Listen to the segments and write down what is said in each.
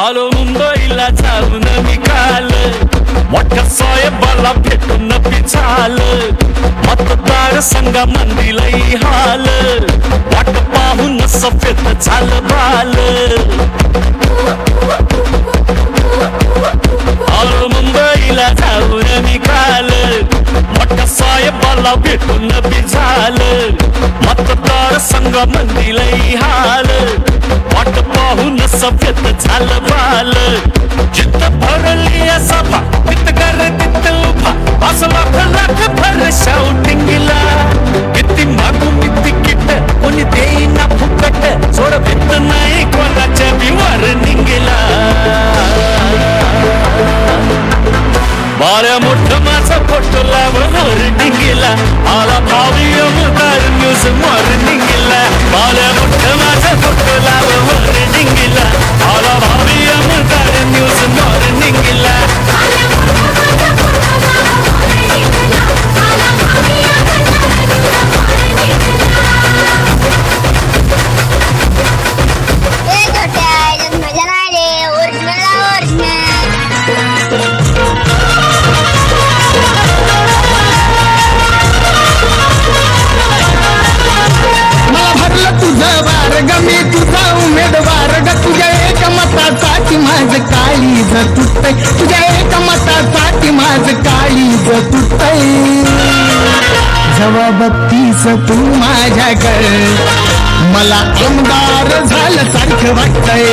आलो मुंबईला जाऊन मी काल, मोठ्या साहेबाला भेटून पिछाल, मतदार संघा मंदिलई हाल, वाट पाहून सफेद झालं बाल. आलो मुंबईला जाऊन मी काल, मोठ्या साहेबाला भेटून पिछाल, मतदार संघा मंदिलई हाल, वाट पाहून सफेद झालं बाल. जिथं भरली सभा तिथं गर्दीत उभा, 5 लाख लाख भर शाउटिंगला, किती मागू मी तिकीट कोणी देईना फुकट, सोड भेट नाही कोणाच्या बिवार निघेला. बाऱ्या मोठं माझा फोटो लावून निघेला, आला भावी अमदार न्यूज मॉर्निंगला. बाऱ्या मोठं माझा फोटो लावून निघेला, आला भावी अमदार न्यूज मॉर्निंगला. मी तुझा उमेदवार ग, तुझ्या एक मतासाठी माझ काळीज तुटतय, तुझ्या एक मतासाठी माझ काळीज तुटतय. जेव्हा बघतीस तू माझ्याकडे मला आमदार झालं सारखं वाटतंय.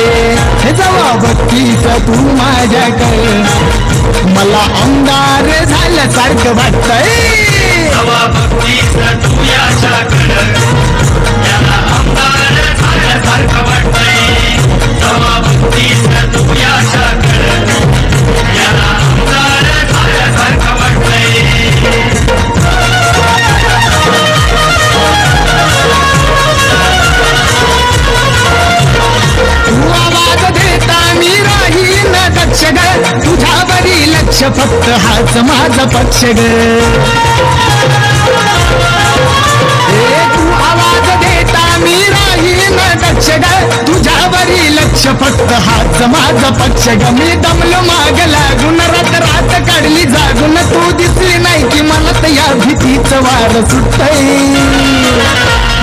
जेव्हा बघतीस तू माझ्याकडे मला आमदार झालं सारखं वाटतंय. जेव्हा बघतीस तू याच्याकडे याला आमदार झाल्यासारखं वाटतंय. जेव्हा बघतीस तू याच्याकडे याला आमदार झाल्यासारखं वाटतंय. तू आवाज देता मी राहीन दक्ष ग, तुझ्यावरी लक्ष फक्त हाच माझा पक्ष ग. तू आवाज देता मी राहीन दक्ष ग, तुझ्यावरी लक्ष फक्त हाच माझा पक्ष ग. मी दमलो माग लागून रात रात काढली जागून, तू दिसली नाही की मनात या भीतीच वार सुटतय.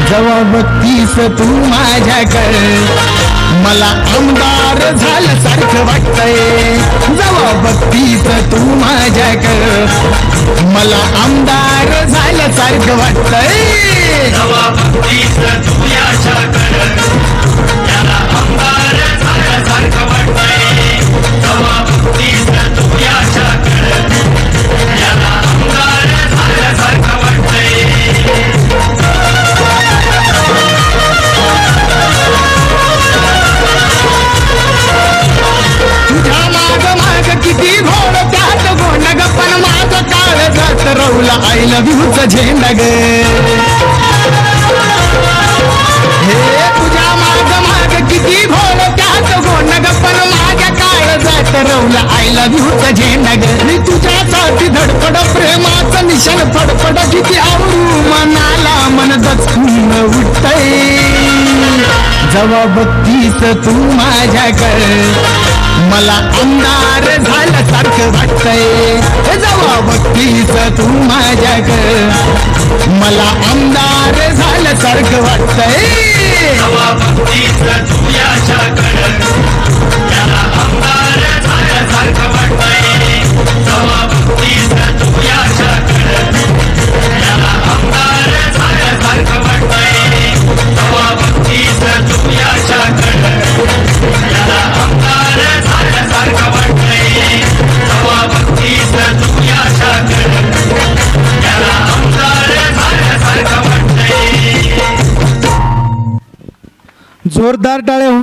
जेव्हा बघतीस तू माझ्याकडे मला आमदार झालं सारखं वाटतंय. जेव्हा बघतीस तू माझ्याकडे मला आमदार झालं सारखं वाटतंय. जेव्हा बघतीस तू याच्याकडे याला आमदार झाल्यासारखं वाटतंय. जेव्हा बघतीस तू याच्याकडे याला आमदार झाल्यासारखं वाटतंय. तुझ्या माग माग किती घोड त्यात गोंड ग, पण माझं काळ जात रवला आय लव्ह यूचा झेंडा ग. हे तुझ्या माग माग किती घोड त्यात गोंड ग, पण माझ्या काळ जात रवला आय लव्ह यूचा झेंडा ग. मी तुझ्यासाठी धडपड प्रेमाचं निशाण फडफड, किती आवरू मनाला मन दचकून उठतय. जेव्हा बघतीस तू माझ्याकडे मला आमदार झालं सारखं वाटतंय. जेव्हा बघतीस तू माझ्याकडे मला आमदार झालं सारखं वाटतंय. जेव्हा बघतीस तू याच्याकडे याला आमदार झाल्यासारखं वाटतंय. जेव्हा बघतीस तू याच्याकडे याला आमदार झाल्यासारखं वाटतंय. जेव्हा बघतीस तू याच्याकडे याला आमदार झाल्यासारखं वाटतंय. जेव्हा बघतीस तू याच्याकडे याला आमदार झाल्यासारखं वाटतंय. जोरदार टाळ्या.